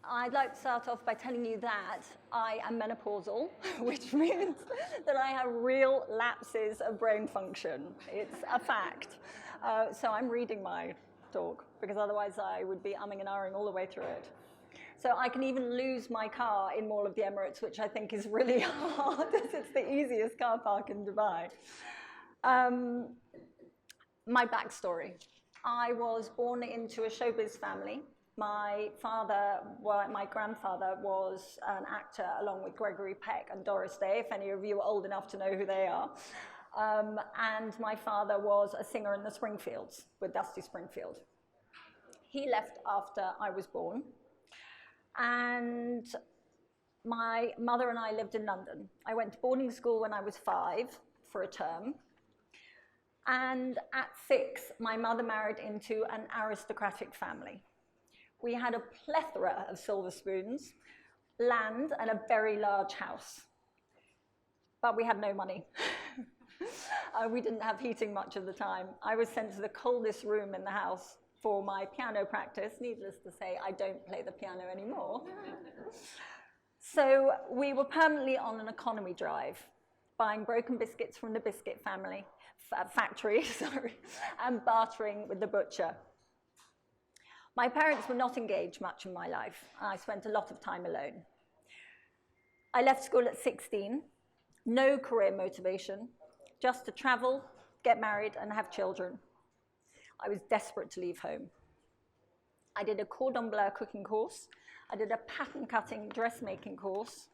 I'd like to start off by telling you that I am menopausal, which means that I have real lapses of brain function. It's a fact. So I'm reading my talk, because otherwise I would be umming and ahhing all the way through it. So I can even lose my car in Mall of the Emirates, which I think is really hard, as it's the easiest car park in Dubai. My backstory. I was born into a showbiz family. My grandfather was an actor along with Gregory Peck and Doris Day, if any of you are old enough to know who they are. And my father was a singer in the Springfields with Dusty Springfield. He left after I was born. And my mother and I lived in London. I went to boarding school when I was 5 for a term. And at 6, my mother married into an aristocratic family. We had a plethora of silver spoons, land, and a very large house. But we had no money. We didn't have heating much of the time. I was sent to the coldest room in the house for my piano practice. Needless to say, I don't play the piano anymore. So we were permanently on an economy drive, buying broken biscuits from the biscuit factory, and bartering with the butcher. My parents were not engaged much in my life, and I spent a lot of time alone. I left school at 16, no career motivation, just to travel, get married, and have children. I was desperate to leave home. I did a cordon bleu cooking course. I did a pattern-cutting dressmaking course.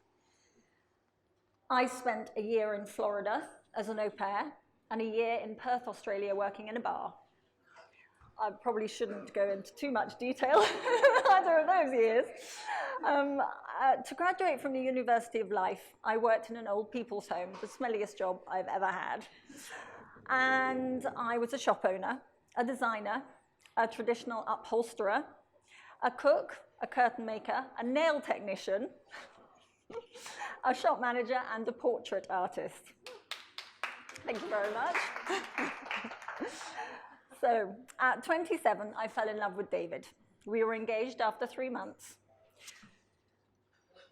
I spent a year in Florida as an au pair, and a year in Perth, Australia, working in a bar. I probably shouldn't go into too much detail either of those years. To graduate from the University of Life, I worked in an old people's home, the smelliest job I've ever had. And I was a shop owner, a designer, a traditional upholsterer, a cook, a curtain maker, a nail technician, a shop manager, and a portrait artist. Thank you very much. So, at 27, I fell in love with David. We were engaged after 3 months.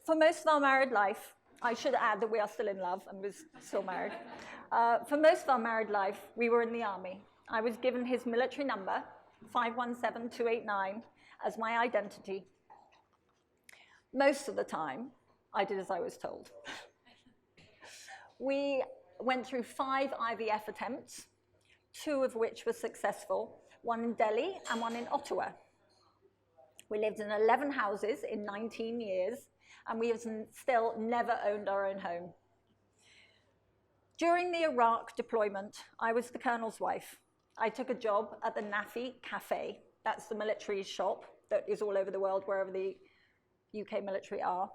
For most of our married life, I should add that we are still in love and we're still married. For most of our married life, we were in the army. I was given his military number, 517289, as my identity. Most of the time, I did as I was told. We went through 5 IVF attempts, 2 of which were successful, 1 in Delhi and 1 in Ottawa. We lived in 11 houses in 19 years, and we have still never owned our own home. During the Iraq deployment, I was the colonel's wife. I took a job at the NAFI Cafe. That's the military shop that is all over the world, wherever the UK military are.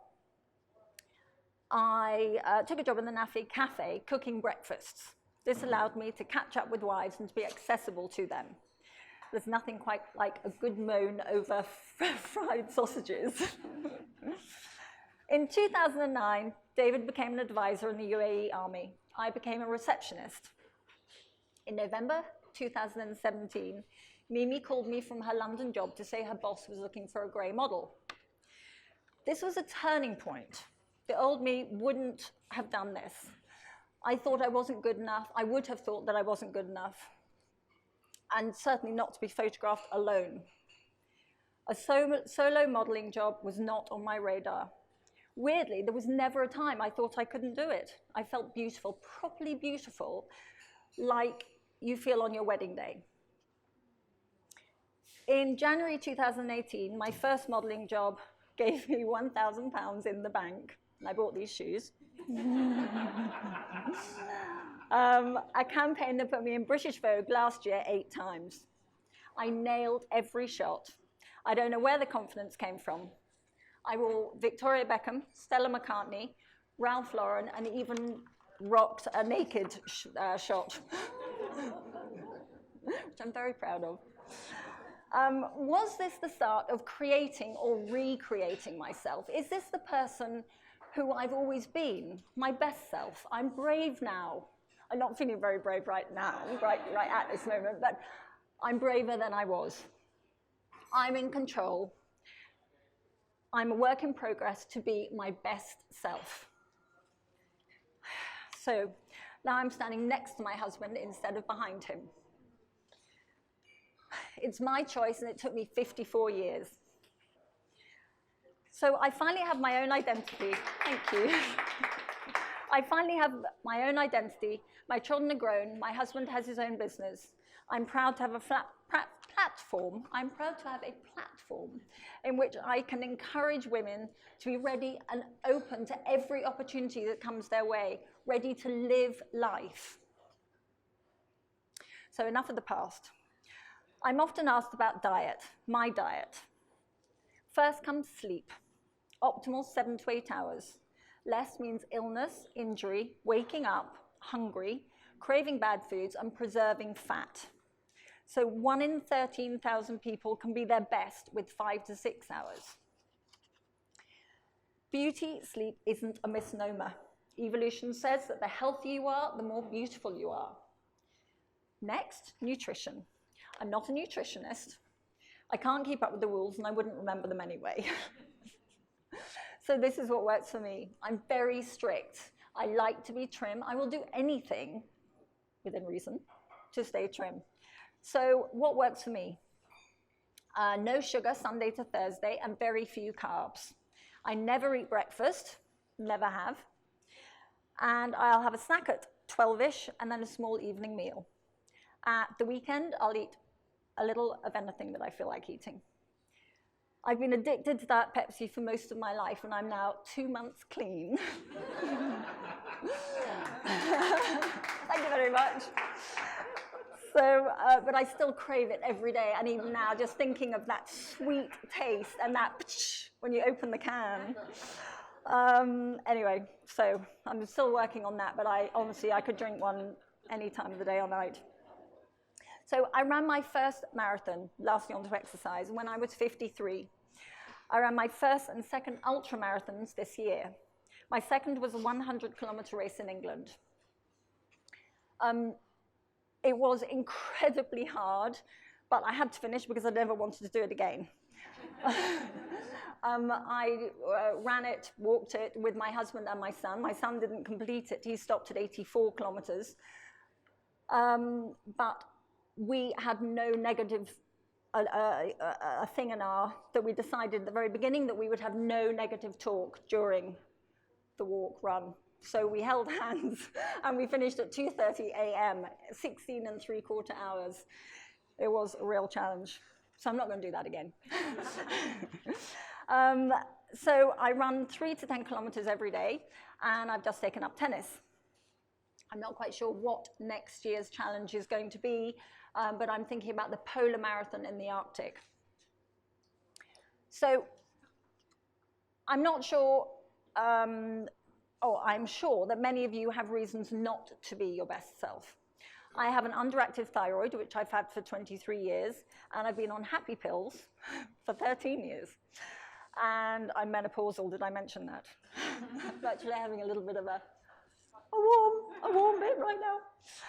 I took a job in the NAFI Cafe cooking breakfasts. This allowed me to catch up with wives and to be accessible to them. There's nothing quite like a good moan over fried sausages. In 2009, David became an advisor in the UAE Army. I became a receptionist. In November 2017, Mimi called me from her London job to say her boss was looking for a grey model. This was a turning point. The old me wouldn't have done this. I thought I wasn't good enough. I would have thought that I wasn't good enough, and certainly not to be photographed alone. A solo modeling job was not on my radar. Weirdly, there was never a time I thought I couldn't do it. I felt beautiful, properly beautiful, like you feel on your wedding day. In January 2018, my first modeling job gave me £1,000 in the bank. I bought these shoes. A campaign that put me in British Vogue last year 8 times. I nailed every shot. I don't know where the confidence came from. I wore Victoria Beckham, Stella McCartney, Ralph Lauren, and even rocked a naked shot, which I'm very proud of. Was this the start of creating or recreating myself? Is this the person who I've always been, my best self? I'm brave now. I'm not feeling very brave right now, right at this moment, but I'm braver than I was. I'm in control. I'm a work in progress to be my best self. So now I'm standing next to my husband instead of behind him. It's my choice, and it took me 54 years. So I finally have my own identity. Thank you. I finally have my own identity. My children are grown. My husband has his own business. I'm proud to have a platform. I'm proud to have a platform in which I can encourage women to be ready and open to every opportunity that comes their way, ready to live life. So enough of the past. I'm often asked about diet, my diet. First comes sleep, optimal 7 to 8 hours. Less means illness, injury, waking up, hungry, craving bad foods, and preserving fat. So 1 in 13,000 people can be their best with 5 to 6 hours. Beauty sleep isn't a misnomer. Evolution says that the healthier you are, the more beautiful you are. Next, nutrition. I'm not a nutritionist. I can't keep up with the rules, and I wouldn't remember them anyway. So this is what works for me. I'm very strict. I like to be trim. I will do anything, within reason, to stay trim. So what works for me? No sugar, Sunday to Thursday, and very few carbs. I never eat breakfast, never have. And I'll have a snack at 12-ish, and then a small evening meal. At the weekend, I'll eat a little of anything that I feel like eating. I've been addicted to that Pepsi for most of my life, and I'm now 2 months clean. Thank you very much. So, but I still crave it every day, and even now, just thinking of that sweet taste and that when you open the can. Anyway, so I'm still working on that, but honestly, I could drink one any time of the day or night. So I ran my first marathon, lasting on to exercise, when I was 53. I ran my first and second ultra marathons this year. My second was a 100-kilometer race in England. It was incredibly hard, but I had to finish because I never wanted to do it again. I ran it, walked it with my husband and my son. My son didn't complete it. He stopped at 84 kilometers. But we had no negative, a thing in that we decided at the very beginning that we would have no negative talk during the walk run. So we held hands, and we finished at 2:30 a.m., 16 3/4 hours. It was a real challenge. So I'm not going to do that again. So I run 3 to 10 kilometers every day, and I've just taken up tennis. I'm not quite sure what next year's challenge is going to be, but I'm thinking about the polar marathon in the Arctic. So I'm not sure, I'm sure that many of you have reasons not to be your best self. I have an underactive thyroid, which I've had for 23 years, and I've been on happy pills for 13 years. And I'm menopausal, did I mention that? I'm actually having a little bit of a warm bit right now,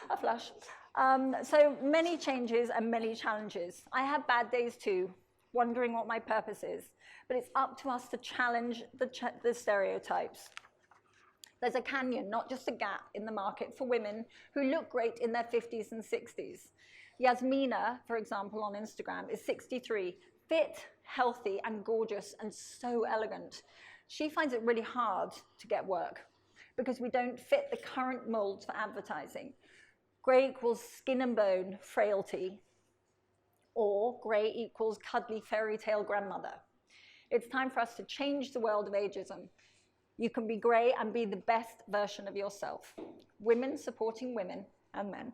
a flush. So many changes and many challenges. I have bad days too, wondering what my purpose is, but it's up to us to challenge the stereotypes. There's a canyon, not just a gap, in the market for women who look great in their 50s and 60s. Yasmina, for example, on Instagram, is 63, fit, healthy, and gorgeous, and so elegant. She finds it really hard to get work because we don't fit the current molds for advertising. Grey equals skin and bone, frailty, or grey equals cuddly fairy tale grandmother. It's time for us to change the world of ageism. You can be grey and be the best version of yourself. Women supporting women and men.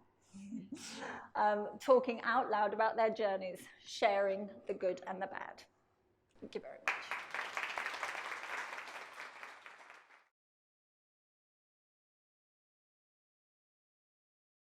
Talking out loud about their journeys, sharing the good and the bad. Thank you very much.